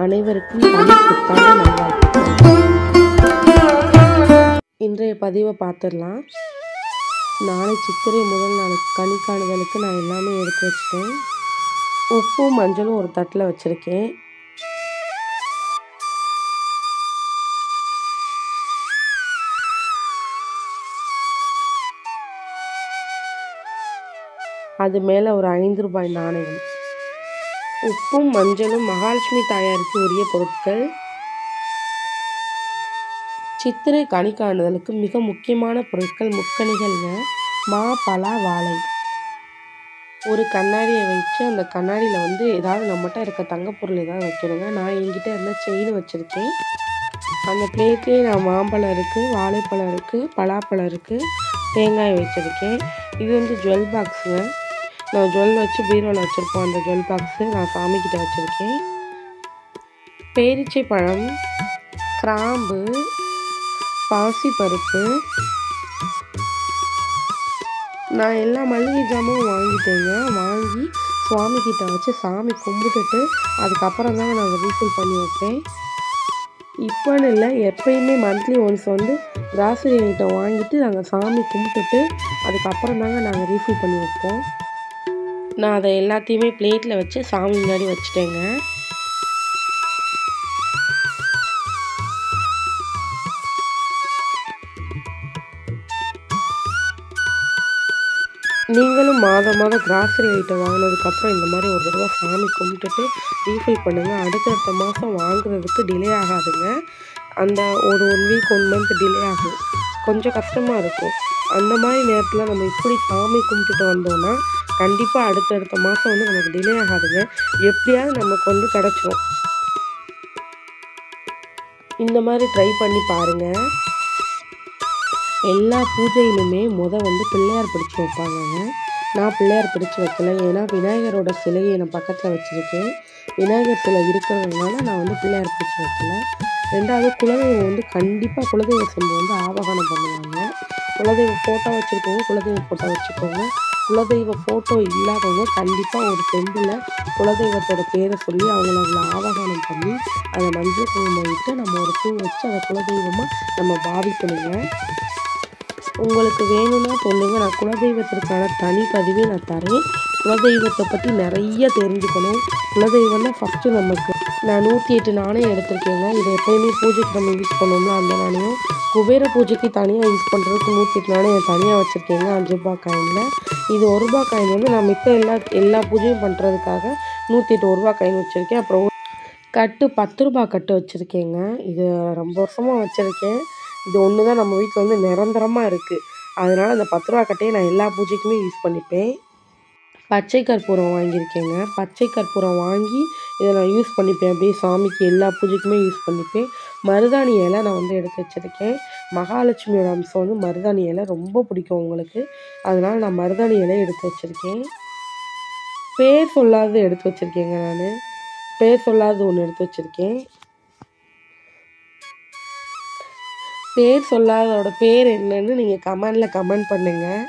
அனைவருக்கும் தமிழ் புத்தாண்டு நல்வாழ்த்துக்கள். இன்றைய பதிவை பார்த்துடலாம். நாளை சித்திரை முதல் நாளுக்கு கனி காணுதலுக்கு நான் எல்லாமே எடுத்து வச்சுட்டேன். உப்பும் மஞ்சளும் ஒரு தட்டில் வச்சுருக்கேன். அது மேலே ஒரு 5 ரூபாய் நாணயம். உப்பும் மஞ்சளும் மகாலட்சுமி தாயாருக்கு உரிய பொருட்கள். சித்திரை கனி காணுதலுக்கு மிக முக்கியமான பொருட்கள் முக்கணிகள்ங்க. மா, பலா, வாழை. ஒரு கண்ணாடியை வச்சு அந்த கண்ணாடியில் ஏதாவது நம்மகிட்ட இருக்க தங்கப்பொருள் ஏதாவது வைக்கணுங்க. நான் என்கிட்ட இருந்த செயின் வச்சுருக்கேன். அந்த பிளேட்லேயே நான் மாம்பழம் இருக்குது, வாழைப்பழம் இருக்குது, பலாப்பழம் இருக்குது, தேங்காய் வச்சுருக்கேன். இது ஜுவல் பாக்ஸுங்க. நான் ஜுவல் வச்சு பீரோவில் வச்சுருப்போம். அந்த ஜுவல் பாக்ஸு நான் சாமிக்கிட்ட வச்சுருக்கேன். பேரிச்சை பழம், கிராம்பு, பாசிப்பருப்பு. நான் எல்லா மளிகை ஜாமாவும் வாங்கிட்டேங்க. வாங்கி சுவாமிக்கிட்ட வச்சு சாமி கும்பிட்டுட்டு அதுக்கப்புறம் தாங்க நாங்கள் ரீஃபில் பண்ணி வைப்பேன். இப்போன்னு இல்லை, எப்பயுமே மந்த்லி ஒன்ஸ் கிராசரி ஐட்டம் வாங்கிட்டு நாங்கள் சாமி கும்பிட்டுட்டு அதுக்கப்புறம் தாங்க நாங்கள் ரீஃபில் பண்ணி வைப்போம். நான் அதை எல்லாத்தையுமே பிளேட்டில் வச்சு சாமி முன்னாடி வச்சுட்டேங்க. நீங்களும் மாதம் கிராசரி ஐட்டம் வாங்கினதுக்கப்புறம் இந்த மாதிரி ஒரு தடவை சாமி கும்பிட்டுட்டு ரீஃபில் பண்ணுங்கள். அடுத்தடுத்த மாதம் வாங்குறதுக்கு டிலே ஆகாதுங்க. அந்த ஒரு 1 வீக் 1 மந்த் டிலே ஆகும். கொஞ்சம் கஷ்டமாக இருக்கும். அந்த மாதிரி நேரத்தில் நம்ம இப்படி சாமி கும்பிட்டுட்டு வந்தோம்னா கண்டிப்பாக அடுத்தடுத்த மாதம் நமக்கு டிலே ஆகாதுங்க. எப்படியாவது நமக்கு கிடச்சிரும். இந்த மாதிரி ட்ரை பண்ணி பாருங்கள். எல்லா பூஜையிலுமே பிள்ளையார் பிடிச்சி வைப்பாங்கங்க. நான் பிள்ளையார் பிடிச்சி வைக்கல. ஏன்னா விநாயகரோட சிலையை நான் பக்கத்தில் வச்சுருக்கேன். விநாயகர் சிலை இருக்கிறதுனால நான் பிள்ளையார் பிடிச்சி வைக்கல. ரெண்டாவது குலதெய்வம் கண்டிப்பாக குலதெய்வ செம்பு ஆவாகனம் பண்ணுவாங்க. குலதெய்வ ஃபோட்டோ வச்சுருக்கவங்க குலதெய்வ ஃபோட்டோ வச்சுக்கோங்க. குலதெய்வ ஃபோட்டோ இல்லாதவங்க கண்டிப்பாக ஒரு செம்பில் குலதெய்வத்தோட பேரை சொல்லி அவங்கள அதில் ஆவாகனம் பண்ணி அதை மஞ்சள் குங்குமம் விட்டு நம்ம ஒரு பூ வச்சு அதை குலதெய்வமாக நம்ம பாவிக்கணுங்க. உங்களுக்கு வேணும்னா சொல்லுங்கள். நான் குலதெய்வத்திற்கான தனி பதிவே நான் தரேன். குலதெய்வத்தை பற்றி நிறைய தெரிஞ்சுக்கணும். குலதெய்வம்னா ஃபஸ்ட்டு நமக்கு நான் 108 நாணயம் எடுத்திருக்கேங்க. இதை எப்போயுமே பூஜைக்கு நம்ம யூஸ் பண்ணோம்னா அந்த நாணயம். குபேர பூஜைக்கு தனியாக யூஸ் பண்ணுறதுக்கு 108 நாணயம் தனியாக வச்சுருக்கேங்க. 5 ரூபாய் காயினில். இது 1 ரூபாய் காயின் நான் மித்த எல்லா பூஜையும் பண்ணுறதுக்காக 108 1 ரூபாய் காயின் வச்சுருக்கேன். அப்புறம் கட்டு 10 ரூபாய் கட்டு வச்சுருக்கேங்க. இது ரொம்ப வருஷமாக வச்சுருக்கேன். இது ஒன்று தான் நம்ம வீட்டில் நிரந்தரமாக இருக்குது. அதனால் அந்த 10 ரூபா கட்டையை நான் எல்லா பூஜைக்குமே யூஸ் பண்ணிப்பேன். பச்சை கற்பூரம் வாங்கியிருக்கேங்க. பச்சை கற்பூரம் வாங்கி இதை நான் யூஸ் பண்ணிப்பேன். அப்படியே சாமிக்கு எல்லா பூஜைக்குமே யூஸ் பண்ணிப்பேன். மருதாணி இலை நான் எடுத்து வச்சுருக்கேன். மகாலட்சுமியோட அம்சம் மருதாணி இலை ரொம்ப பிடிக்கும் உங்களுக்கு. அதனால் நான் மருதாணி இலை எடுத்து வச்சுருக்கேன். பேர் சொல்லாதது எடுத்து வச்சுருக்கேங்க. நான் பேர் சொல்லாதது ஒன்று எடுத்து வச்சுருக்கேன். பேர் சொல்லாததோட பேர் என்னன்னு நீங்கள் கமெண்ட் பண்ணுங்கள்.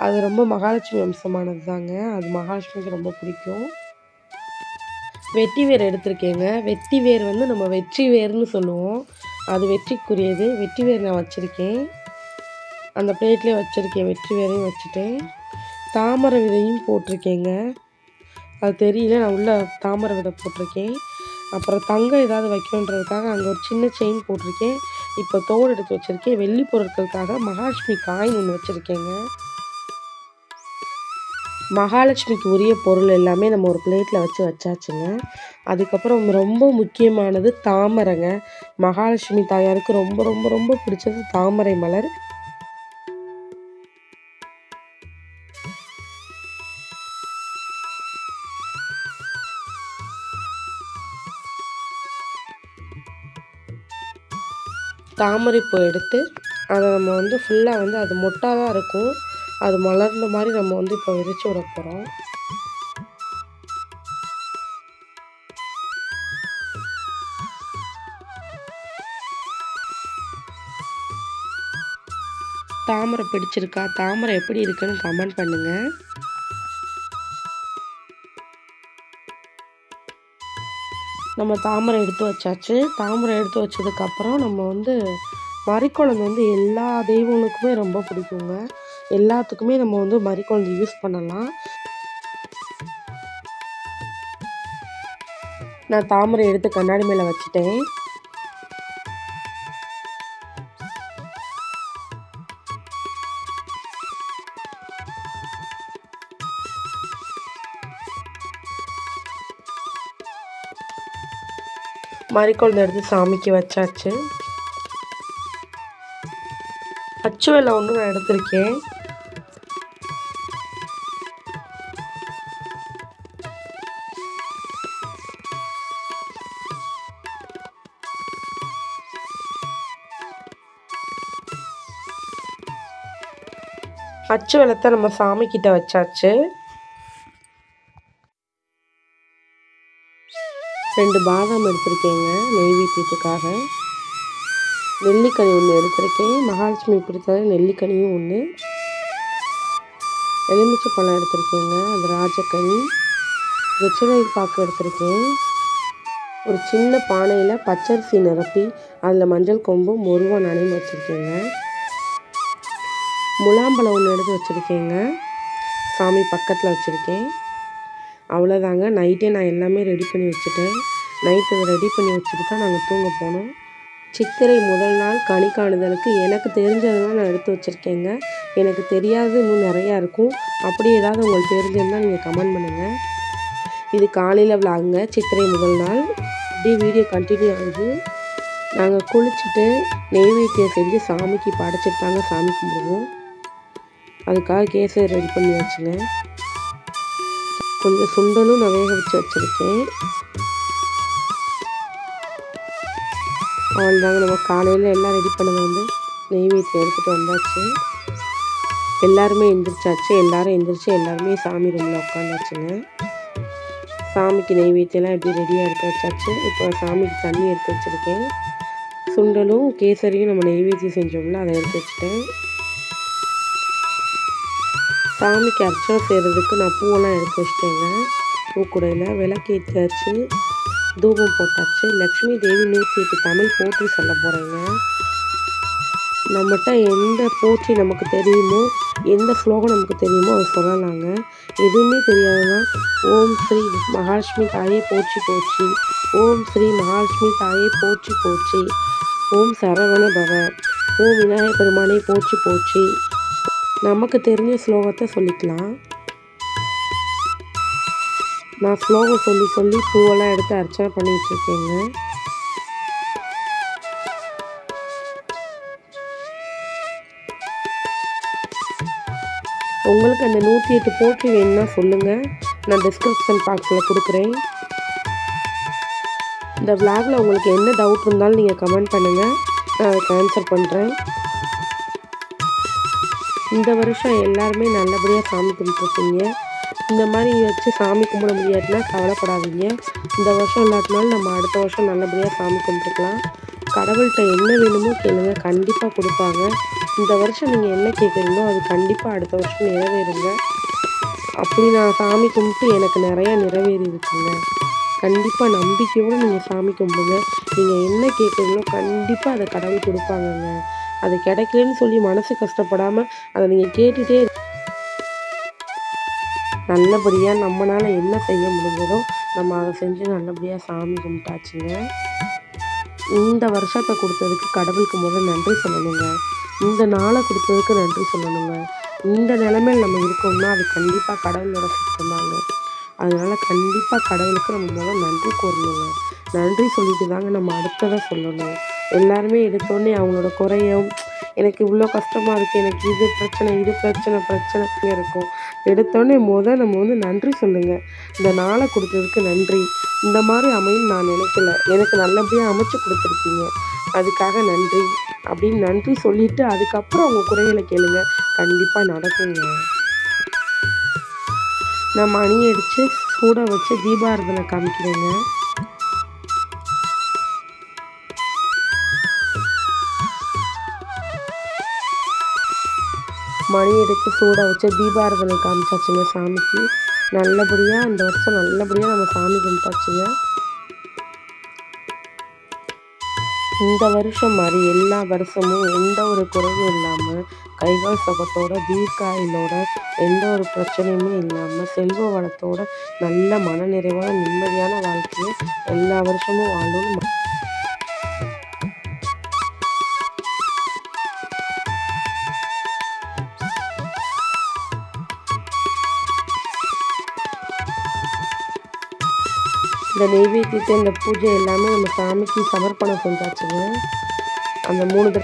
அது ரொம்ப மகாலட்சுமி அம்சமானது தாங்க. அது மகாலட்சுமிக்கு ரொம்ப பிடிக்கும். வெட்டி வேர் எடுத்திருக்கேங்க. வெட்டி வேர் நம்ம வெற்றி வேர்னு சொல்லுவோம். அது வெற்றிக்குரியது. வெட்டி வேர் நான் வச்சுருக்கேன். அந்த பிளேட்லேயே வச்சுருக்கேன். வெற்றி வேரையும் வச்சுட்டேன். தாமரை விதையும் போட்டிருக்கேங்க. அது தெரியல, நான் உள்ள தாமரை விதை போட்டிருக்கேன். அப்புறம் தங்கம் ஏதாவது வைக்கணுன்றதுக்காக அங்கே ஒரு சின்ன செயின் போட்டிருக்கேன். இப்போ தோடு எடுத்து வச்சுருக்கேன். வெள்ளி பொருட்களுக்காக மகாலட்சுமி காயின் ஒன்று வச்சுருக்கேங்க. மகாலட்சுமிக்கு உரிய பொருள் எல்லாமே நம்ம ஒரு பிளேட்டில் வச்சாச்சுங்க. அதுக்கப்புறம் ரொம்ப முக்கியமானது தாமரைங்க. மகாலட்சுமி தாயாருக்கு ரொம்ப ரொம்ப ரொம்ப பிடிச்சது தாமரை மலர். தாமரைப்பூ எடுத்து அதை நம்ம ஃபுல்லாக அது மொட்டாக தான் இருக்கும். அது மலர்ந்த மாதிரி நம்ம இப்போ விரிச்சு விட போகிறோம். தாமரை பிடிச்சிருக்கா, தாமரை எப்படி இருக்குன்னு கமெண்ட் பண்ணுங்கள். நம்ம தாமரை எடுத்து வச்சாச்சு. தாமரை எடுத்து வச்சதுக்கப்புறம் நம்ம வந்து மறிக்குழந்து வந்து எல்லா தெய்வங்களுக்குமே ரொம்ப பிடிக்குங்க. எல்லாத்துக்குமே நம்ம வந்து மறிக்குழந்து யூஸ் பண்ணலாம். நான் தாமரை எடுத்து கண்ணாடி மேலே வச்சுட்டேன். மறிக்குழந்து எடுத்து சாமிக்கு வச்சாச்சு. அச்சு வெல்லம் ஒன்று நான் எடுத்திருக்கேன். அச்சு வெல்லத்தை நம்ம சாமிக்கிட்ட வச்சாச்சு. 2 பாதாம் எடுத்திருக்கேங்க நெய்வேத்தியத்துக்காக. நெல்லிக்கனி ஒன்று எடுத்திருக்கேன். மகாலட்சுமி பிடித்தது நெல்லிக்கனியும் ஒன்று. எலுமிச்சை பழம் எடுத்திருக்கேங்க, அது ராஜக்கனி. வெற்றிலை பாக்கு எடுத்திருக்கேன். ஒரு சின்ன பானையில் பச்சரிசி நிரப்பி அதில் மஞ்சள் கொம்பும் முருவா நாணையும் வச்சுருக்கேங்க. முலாம்பழம் ஒன்று எடுத்து வச்சுருக்கேங்க, சாமி பக்கத்தில் வச்சுருக்கேன். அவ்வளோதாங்க. நைட்டே நான் எல்லாமே ரெடி பண்ணி வச்சுட்டேன். நைட்டு அதை ரெடி பண்ணி வச்சுட்டு தான் நாங்கள் தூங்க போனோம். சித்திரை முதல் நாள் கனி காணுதலுக்கு எனக்கு தெரிஞ்சதெல்லாம் நான் எடுத்து வச்சுருக்கேங்க. எனக்கு தெரியாது இன்னும் நிறையா இருக்கும். அப்படி ஏதாவது உங்களுக்கு தெரிஞ்சிருந்தால் நீங்கள் கமெண்ட் பண்ணுங்கள். இது காலையில் விளாகுங்க, சித்திரை முதல் நாள். அப்படியே வீடியோ கண்டினியூ ஆகுது. நாங்கள் குளிச்சுட்டு நெய்வேத்தியம் செஞ்சு சாமிக்கு படைச்சிட்டு தாங்க சாமி கும்பிடுவோம். அதுக்காக கேசரி ரெடி பண்ணி வச்சுங்க. கொஞ்சம் சுண்டலும் நான் வேக வச்சு வச்சுருக்கேன். அவ்வளோதாங்க. நம்ம காலையில் எல்லாம் ரெடி பண்ணதை வந்து நெய்வேத்தியம் எடுத்துகிட்டு வந்தாச்சு. எல்லாருமே எந்திரிச்சாச்சு. எல்லோரும் எந்திரிச்சு எல்லாருமே சாமி ரூமில் உட்காந்தாச்சுங்க. சாமிக்கு நெய்வேத்தியெல்லாம் எப்படி ரெடியாக எடுத்து வச்சாச்சு. இப்போ சாமிக்கு தண்ணி எடுத்து வச்சுருக்கேன். சுண்டலும் கேசரியும் நம்ம நெய்வேத்தியம் செஞ்சோம்ல, அதை எடுத்து வச்சுட்டேன். சாமிக்கு அர்ச்சனை செய்கிறதுக்கு நான் பூவெல்லாம் எடுத்து வச்சிட்டேங்க. பூக்குடையில் விளக்கேற்றியாச்சு, தூபம் போட்டாச்சு. லக்ஷ்மி தேவி 108 தமிழ் போற்றி சொல்ல போகிறேங்க. நம்மகிட்ட எந்த போற்றி நமக்கு தெரியுமோ, எந்த ஸ்லோகம் நமக்கு தெரியுமோ அதை சொல்லலாங்க. எதுவுமே தெரியாதுன்னா ஓம் ஸ்ரீ மகாலட்சுமி தாயே போற்றி போற்றி, ஓம் ஸ்ரீ மகாலட்சுமி தாயே போற்றி போற்றி, ஓம் சரவண பவ, ஓம் விநாயகர் பெருமானே போற்றி போற்றி. நமக்கு தெரிஞ்ச ஸ்லோகத்தை சொல்லிக்கலாம். நான் ஸ்லோகம் சொல்லி சொல்லி பூவெல்லாம் எடுத்து அர்ச்சனை பண்ணிகிட்டு இருக்கேங்க. உங்களுக்கு அந்த 108 போற்றி வேணும்னா சொல்லுங்கள், நான் டிஸ்கிரிப்ஷன் பாக்ஸில் கொடுக்குறேன். இந்த விளாகில் உங்களுக்கு என்ன டவுட் இருந்தாலும் நீங்கள் கமெண்ட் பண்ணுங்கள், நான் அதுக்கு ஆன்சர் பண்ணுறேன். இந்த வருஷம் எல்லாருமே நல்லபடியாக சாமி கும்பிட்ருக்கீங்க. இந்த மாதிரி வச்சு சாமி கும்பிட முடியாதுன்னா கவலைப்படாதீங்க. இந்த வருஷம் இல்லாட்டினாலும் நம்ம அடுத்த வருஷம் நல்லபடியாக சாமி கும்பிட்டுக்கலாம். கடவுள்கிட்ட என்ன வேணுமோ கேளுங்க, கண்டிப்பாக கொடுப்பாங்க. இந்த வருஷம் நீங்கள் என்ன கேட்குறீங்களோ அது கண்டிப்பாக அடுத்த வருஷம் நிறைவேறுங்க. அப்படி நான் சாமி கும்பிட்டு எனக்கு நிறையா நிறைவேறி இருக்குங்க. கண்டிப்பாக நம்பிக்கையோடு நீங்கள் சாமி கும்பிடுங்க. நீங்கள் என்ன கேட்குறீங்களோ கண்டிப்பாக அதை கடவுள் கொடுப்பாங்கங்க. அது கிடைக்கலன்னு சொல்லி மனசு கஷ்டப்படாமல் அதை நீங்கள் கேட்டுகிட்டே நல்லபடியாக நம்மளால் என்ன செய்ய முடிஞ்சதோ நம்ம அதை செஞ்சு நல்லபடியாக சாமி கும்பிட்டாச்சுங்க. இந்த வருஷத்தை கொடுத்ததுக்கு கடவுளுக்கு முதல் நன்றி சொல்லணுங்க. இந்த நாளை கொடுத்ததுக்கு நன்றி சொல்லணுங்க. இந்த நிலைமையில் நம்ம இருக்கோம்னா அது கண்டிப்பாக கடவுளோட சித்தம் தாங்க. அதனால் கண்டிப்பாக கடவுளுக்கு நம்ம முதல் நன்றி கூறணுங்க. நன்றி சொல்லிட்டு தாங்க நம்ம அடுத்ததை சொல்லணும். எல்லாருமே எடுத்தோடனே அவங்களோட குறையும், எனக்கு இவ்வளோ கஷ்டமாக இருக்குது, எனக்கு இது பிரச்சனை இருக்கும். எடுத்தோடனே நம்ம வந்து நன்றி சொல்லுங்கள். இந்த நாளை கொடுத்ததுக்கு நன்றி. இந்த மாதிரி அமையும் நான் நினைக்கல, எனக்கு நல்லபடியாக அமைச்சு கொடுத்துருக்கீங்க, அதுக்காக நன்றி அப்படின்னு நன்றி சொல்லிவிட்டு அதுக்கப்புறம் அவங்க குறைகளை கேளுங்க, கண்டிப்பாக நடக்குங்க. நான் மணி அடித்து சூட வச்சு தீபாராதனை காமிக்கிறேங்க. மணி எடுத்து சூட வச்சு தீபாராதனை காமிச்சாச்சுங்க சாமிக்கு. நல்லபடியாக இந்த வருஷம் நல்லபடியாக நம்ம சாமி கும்பிட்டாச்சுங்க. இந்த வருஷம் மாதிரி எல்லா வருஷமும் எந்த ஒரு குறையும் இல்லாமல் கைகால் சுகத்தோட தீர்க்காயுளோட எந்த ஒரு பிரச்சனையுமே இல்லாமல் செல்வ வளத்தோட நல்ல மனநிறைவான நிம்மதியான வாழ்க்கையை எல்லா வருஷமும் வாழணும்னு இந்த நெய்வேத்தியத்தை இந்த பூஜை எல்லாமே நம்ம சாமிக்கு சமர்ப்பணம் செஞ்சாச்சுங்க. அந்த 3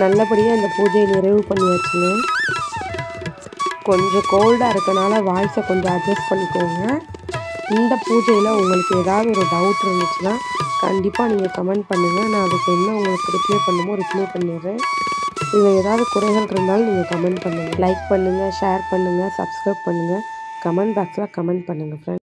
நல்லபடியாக இந்த பூஜையை நிறைவு பண்ணியாச்சுங்க. கொஞ்சம் கோல்டாக இருக்கனால வாய்ஸை கொஞ்சம் அட்ஜஸ்ட் பண்ணிக்கோங்க. இந்த பூஜையில் உங்களுக்கு ஏதாவது ஒரு டவுட் இருந்துச்சுன்னா கண்டிப்பாக நீங்கள் கமெண்ட் பண்ணுங்கள். நான் அதுக்கு என்ன உங்களுக்கு ரிப்ளை பண்ணுமோ ரிப்ளை பண்ணிடுறேன். இதில் ஏதாவது குறைகள் இருந்தாலும் நீங்கள் கமெண்ட் பண்ணுங்கள். லைக் பண்ணுங்கள், ஷேர் பண்ணுங்கள், சப்ஸ்கிரைப் பண்ணுங்கள். கமெண்ட் பாக்ஸில் கமெண்ட் பண்ணுங்கள் ஃப்ரெண்ட்ஸ்.